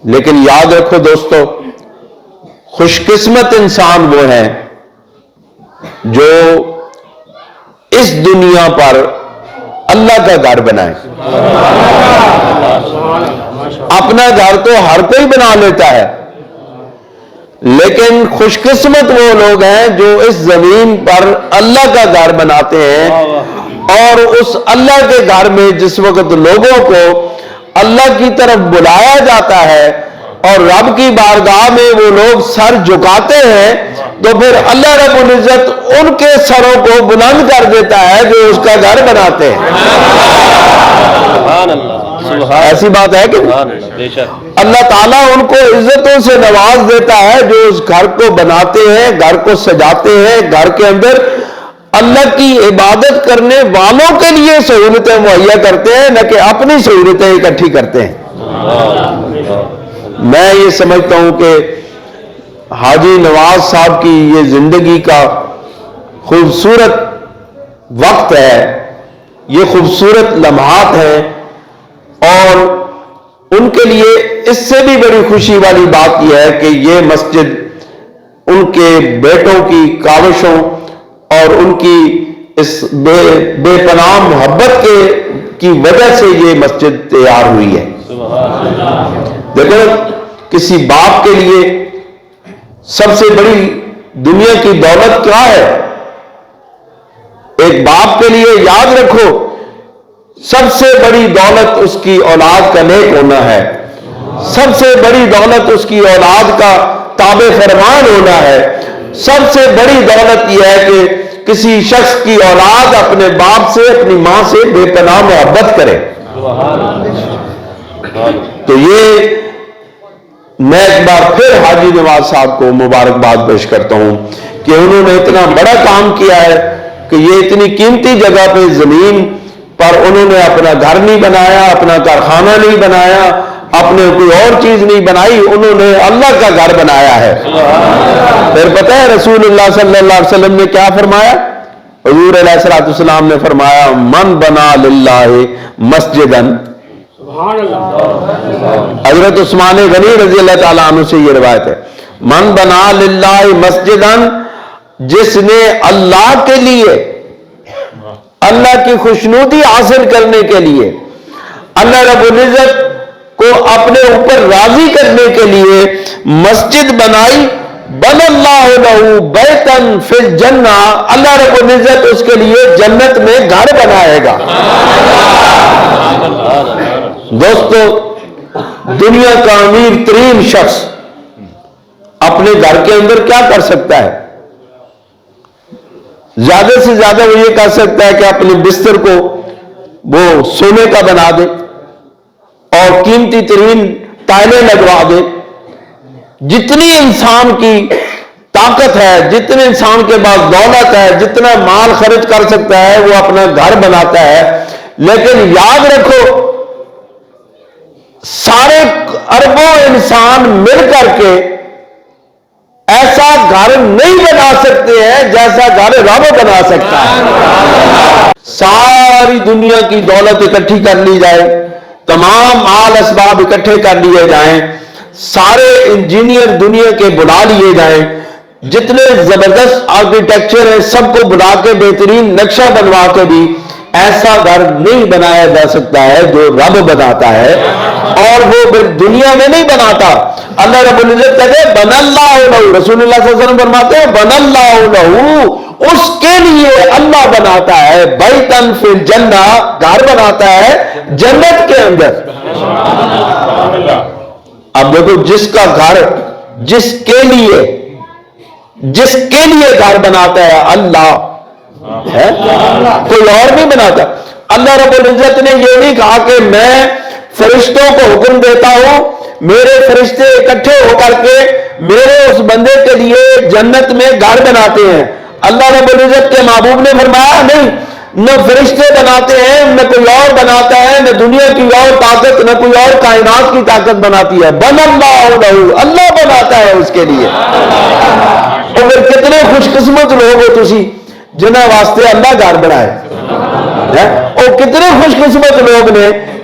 لیکن یاد رکھو دوستو، خوش قسمت انسان وہ ہے جو اس دنیا پر اللہ کا گھر بنائے۔ اپنا گھر تو ہر کوئی بنا لیتا ہے، لیکن خوش قسمت وہ لوگ ہیں جو اس زمین پر اللہ کا گھر بناتے ہیں، اور اس اللہ کے گھر میں جس وقت لوگوں کو اللہ کی طرف بلایا جاتا ہے اور رب کی بارگاہ میں وہ لوگ سر جھکاتے ہیں، تو پھر اللہ رب العزت ان کے سروں کو بلند کر دیتا ہے جو اس کا گھر بناتے ہیں۔ ایسی بات ہے کہ اللہ تعالیٰ ان کو عزتوں سے نواز دیتا ہے جو اس گھر کو بناتے ہیں، گھر کو سجاتے ہیں، گھر کے اندر اللہ کی عبادت کرنے والوں کے لیے سہولتیں مہیا کرتے ہیں، نہ کہ اپنی سہولتیں اکٹھی کرتے ہیں۔ میں یہ سمجھتا ہوں کہ حاجی نواز صاحب کی یہ زندگی کا خوبصورت وقت ہے، یہ خوبصورت لمحات ہیں، اور ان کے لیے اس سے بھی بڑی خوشی والی بات یہ ہے کہ یہ مسجد ان کے بیٹوں کی کاوشوں اور ان کی اس بے پناہ محبت کی وجہ سے یہ مسجد تیار ہوئی ہے۔ دیکھو، کسی باپ کے لیے سب سے بڑی دنیا کی دولت کیا ہے؟ ایک باپ کے لیے یاد رکھو، سب سے بڑی دولت اس کی اولاد کا نیک ہونا ہے، سب سے بڑی دولت اس کی اولاد کا تابع فرمان ہونا ہے، سب سے بڑی دولت یہ ہے کہ کسی شخص کی اولاد اپنے باپ سے، اپنی ماں سے بے پناہ محبت کرے۔ تو یہ میں ایک بار پھر حاجی نواز صاحب کو مبارکباد پیش کرتا ہوں کہ انہوں نے اتنا بڑا کام کیا ہے کہ یہ اتنی قیمتی جگہ پہ زمین پر انہوں نے اپنا گھر نہیں بنایا، اپنا کارخانہ نہیں بنایا، اپنے کوئی اور چیز نہیں بنائی، انہوں نے اللہ کا گھر بنایا ہے۔ پھر پتہ ہے رسول اللہ صلی اللہ علیہ وسلم نے کیا فرمایا؟ حضور علیہ السلام نے فرمایا، من بنا للہ مسجدن، حضرت عثمان غنی رضی اللہ تعالیٰ عنہ سے یہ روایت ہے، من بنا للہ مسجدن، جس نے اللہ کے لیے، اللہ کی خوشنودی حاصل کرنے کے لیے، اللہ رب العزت کو اپنے اوپر راضی کرنے کے لیے مسجد بنائی، بن اللہ لہ بیتن فی الجنہ، اللہ رب العزت اس کے لیے جنت میں گھر بنائے گا۔ دوستو، دنیا کا امیر ترین شخص اپنے گھر کے اندر کیا کر سکتا ہے؟ زیادہ سے زیادہ وہ یہ کر سکتا ہے کہ اپنے بستر کو وہ سونے کا بنا دے اور قیمتی ترین ٹائلیں لگوا دے۔ جتنی انسان کی طاقت ہے، جتنے انسان کے پاس دولت ہے، جتنا مال خرچ کر سکتا ہے، وہ اپنا گھر بناتا ہے، لیکن یاد رکھو سارے اربوں انسان مل کر کے ایسا گھر نہیں بنا سکتے ہیں جیسا گھر رب بنا سکتا ہے۔ ساری دنیا کی دولت اکٹھی کر لی جائے، تمام آل اسباب اکٹھے کر لیے جائیں، سارے انجینئر دنیا کے بلا لیے جائیں، جتنے زبردست آرکیٹیکچر ہیں سب کو بلا کے بہترین نقشہ بنوا کے بھی ایسا گھر نہیں بنایا جا سکتا ہے جو رب بناتا ہے، اور وہ دنیا میں نہیں بناتا۔ اللہ رب العزت کہتے ہیں بن اللہ لہ، رسول اللہ صلی اللہ علیہ وسلم فرماتے ہیں بن اللہ لہ، اس کے لیے اللہ بناتا ہے بیتن فی الجنہ، گھر بناتا ہے جنت کے اندر۔ اب دیکھو، جس کا گھر جس کے لیے گھر بناتا ہے اللہ ہے، کوئی اور نہیں بناتا۔ اللہ رب العزت نے یہ نہیں کہا کہ میں فرشتوں کو حکم دیتا ہوں، میرے فرشتے اکٹھے ہو کر کے میرے اس بندے کے لیے جنت میں گھر بناتے ہیں۔ اللہ رب العزت کے محبوب نے فرمایا نہیں، نہ فرشتے بناتے ہیں، نہ کوئی اور بناتا ہے، نہ دنیا کی اور طاقت، نہ کوئی اور کائنات کی طاقت بناتی ہے، بن اللہ لہ، اللہ بناتا ہے اس کے لیے۔ اور پھر کتنے خوش قسمت لوگ ہو تسی جنہاں واسطے اللہ گھر بنائے، اور کتنے خوش قسمت لوگ نے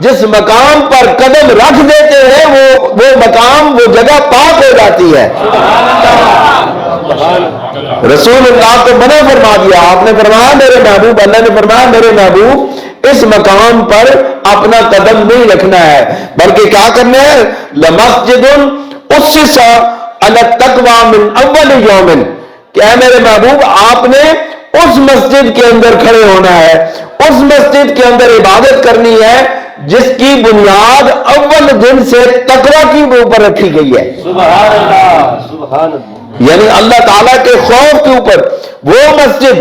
جس مقام پر قدم رکھ دیتے ہیں وہ مقام، وہ جگہ پاک ہو جاتی ہے۔ رسول اللہ کو منع فرما دیا، آپ نے فرمایا میرے محبوب، اللہ نے فرمایا میرے محبوب اس مقام پر اپنا قدم نہیں رکھنا ہے، بلکہ کیا کرنا ہے؟ لمسجد اسس علی التقوی من اول یوم، کہ اے میرے محبوب آپ نے اس مسجد کے اندر کھڑے ہونا ہے، اس مسجد کے اندر عبادت کرنی ہے جس کی بنیاد اول دن سے تقوی کی اوپر رکھی گئی ہے۔ سبحان اللہ، سبحان اللہ۔ یعنی اللہ تعالیٰ کے خوف کے اوپر، وہ مسجد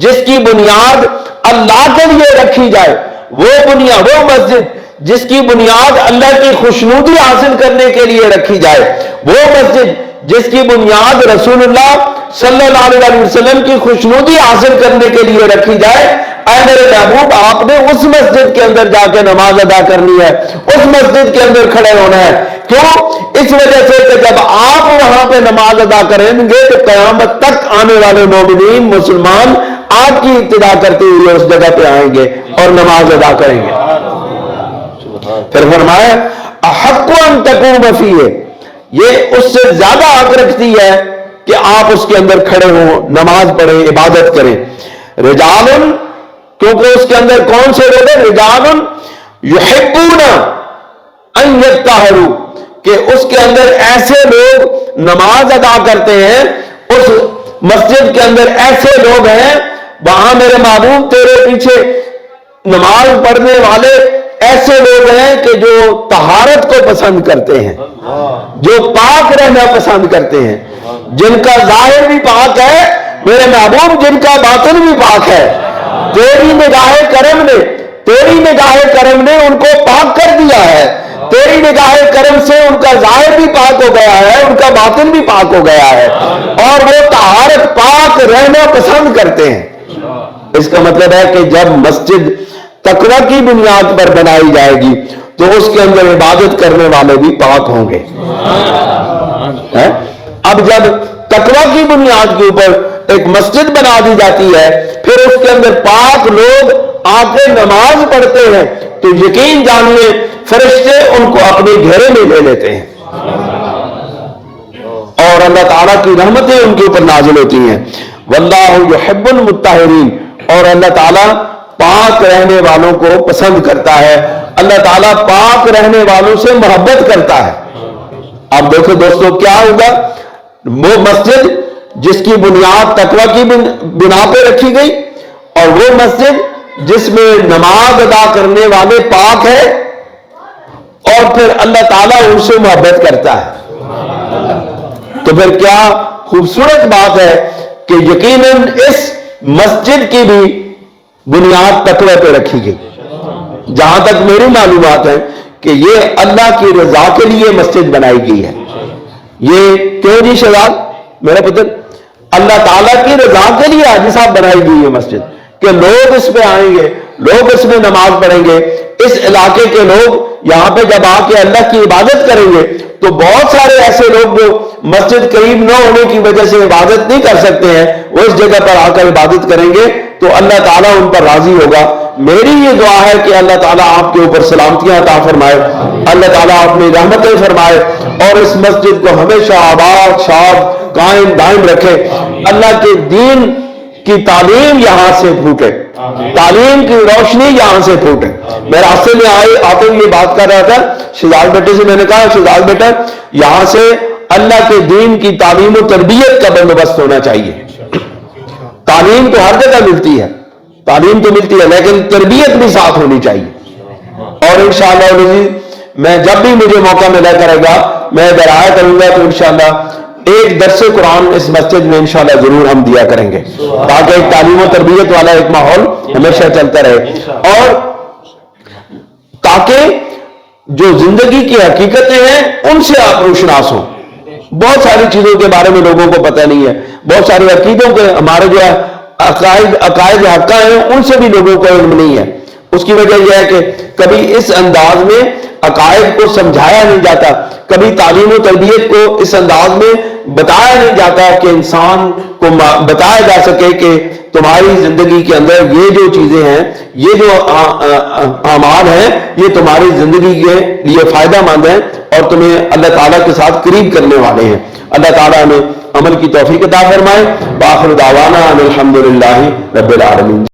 جس کی بنیاد اللہ کے لیے رکھی جائے، وہ بنیاد، وہ مسجد جس کی بنیاد اللہ کی خوشنودی حاصل کرنے کے لیے رکھی جائے، وہ مسجد جس کی بنیاد رسول اللہ صلی اللہ علیہ وسلم کی خوشنودی حاصل کرنے کے لیے رکھی جائے، اے میرے محبوب آپ نے اس مسجد کے اندر جا کے نماز ادا کرنی ہے، اس مسجد کے اندر کھڑے ہونا ہے۔ کیوں؟ اس وجہ سے کہ جب آپ وہاں پہ نماز ادا کریں گے تو قیامت تک آنے والے مومنین، مسلمان آپ کی ابتدا کرتے ہوئے اس جگہ پہ آئیں گے اور نماز ادا کریں گے۔ پھر فرمایا احق ان تقوم فیہ، یہ اس سے زیادہ حق رکھتی ہے کہ آپ اس کے اندر کھڑے ہوں، نماز پڑھیں، عبادت کریں۔ رجال، کیونکہ اس کے اندر کون سے لوگ ہیں؟ رجال یحبون ان یطہروا، کہ اس کے اندر ایسے لوگ نماز ادا کرتے ہیں، اس مسجد کے اندر ایسے لوگ ہیں، وہاں میرے محبوب تیرے پیچھے نماز پڑھنے والے ایسے لوگ ہیں کہ جو طہارت کو پسند کرتے ہیں، جو پاک رہنا پسند کرتے ہیں، جن کا ظاہر بھی پاک ہے میرے محبوب، جن کا باطن بھی پاک ہے۔ تیری نگاہ کرم نے، تیری نگاہ کرم نے ان کو پاک کر دیا ہے، تیری نگاہ کرم سے ان کا ظاہر بھی پاک ہو گیا ہے، ان کا باطن بھی پاک ہو گیا ہے، اور وہ طہارت پاک رہنا پسند کرتے ہیں۔ اس کا مطلب ہے کہ جب مسجد تقوی کی بنیاد پر بنائی جائے گی تو اس کے اندر عبادت کرنے والے بھی پاک ہوں گے۔ اب جب تقوی کی بنیاد کے اوپر ایک مسجد بنا دی جاتی ہے، پھر اس کے اندر پاک لوگ آ کے نماز پڑھتے ہیں، تو یقین جانیے فرشتے ان کو اپنے گھیرے میں لے لیتے ہیں اور اللہ تعالیٰ کی رحمتیں ان کے اوپر نازل ہوتی ہیں۔ واللہ یحب المطہرین، اور اللہ تعالیٰ پاک رہنے والوں کو پسند کرتا ہے، اللہ تعالیٰ پاک رہنے والوں سے محبت کرتا ہے۔ اب دیکھو دوستو کیا ہوگا؟ وہ مسجد جس کی بنیاد تقوی کی بنا پہ رکھی گئی، اور وہ مسجد جس میں نماز ادا کرنے والے پاک ہے، اور پھر اللہ تعالیٰ ان سے محبت کرتا ہے، تو پھر کیا خوبصورت بات ہے کہ یقیناً اس مسجد کی بھی بنیاد تقوی پہ رکھی گئی۔ جہاں تک میری معلومات ہے کہ یہ اللہ کی رضا کے لیے مسجد بنائی گئی ہے۔ یہ کیوں جی شہزاد میرا پتر؟ اللہ تعالیٰ کی رضا کے لیے حاجی صاحب بنائی گئی ہے مسجد، کہ لوگ اس پہ آئیں گے، لوگ اس میں نماز پڑھیں گے، اس علاقے کے لوگ یہاں پہ جب آ کے اللہ کی عبادت کریں گے تو بہت سارے ایسے لوگ جو مسجد قریب نہ ہونے کی وجہ سے عبادت نہیں کر سکتے ہیں، وہ اس جگہ پر آ کر عبادت کریں گے تو اللہ تعالیٰ ان پر راضی ہوگا۔ میری یہ دعا ہے کہ اللہ تعالیٰ آپ کے اوپر سلامتیاں عطا فرمائے، اللہ تعالیٰ اپنی رحمتیں فرمائے، اور اس مسجد کو ہمیشہ آباد شاد قائم دائم رکھے۔ اللہ کے دین کی تعلیم یہاں سے پھوٹے، تعلیم کی روشنی یہاں سے پھوٹے۔ میں راستے میں آتے ہوئے یہ بات کر رہا تھا شہزاد بیٹے سے، میں نے کہا شہزاد بیٹا یہاں سے اللہ کے دین کی تعلیم و تربیت کا بندوبست ہونا چاہیے۔ تعلیم تو ہر جگہ ملتی ہے، تعلیم تو ملتی ہے، لیکن تربیت بھی ساتھ ہونی چاہیے۔ اور انشاءاللہ میں جب بھی مجھے موقع ملا کرے گا میں ادھر آیا کروں گا تو انشاءاللہ ایک درس قرآن اس مسجد میں انشاءاللہ ضرور ہم دیا کریں گے، تاکہ ایک تعلیم و تربیت والا ایک ماحول ہمیشہ چلتا رہے، اور تاکہ جو زندگی کی حقیقتیں ہیں ان سے آپ روشناس ہوں۔ بہت ساری چیزوں کے بارے میں لوگوں کو پتہ نہیں ہے، بہت سارے عقیدوں کے ہمارے جو ہے عقائد حقہ ہیں ان سے بھی لوگوں کو علم نہیں ہے۔ اس کی وجہ یہ ہے کہ کبھی اس انداز میں عقائد کو سمجھایا نہیں جاتا، کبھی تعلیم و تربیت کو اس انداز میں بتایا نہیں جاتا کہ انسان کو بتایا جا سکے کہ تمہاری زندگی کے اندر یہ جو چیزیں ہیں، یہ جو اعمال ہیں، یہ تمہاری زندگی کے لیے فائدہ مند ہیں اور تمہیں اللہ تعالیٰ کے ساتھ قریب کرنے والے ہیں۔ اللہ تعالیٰ ہمیں عمل کی توفیق عطا فرمائے۔ بآخر دعوانا ان الحمد للہ رب العالمین۔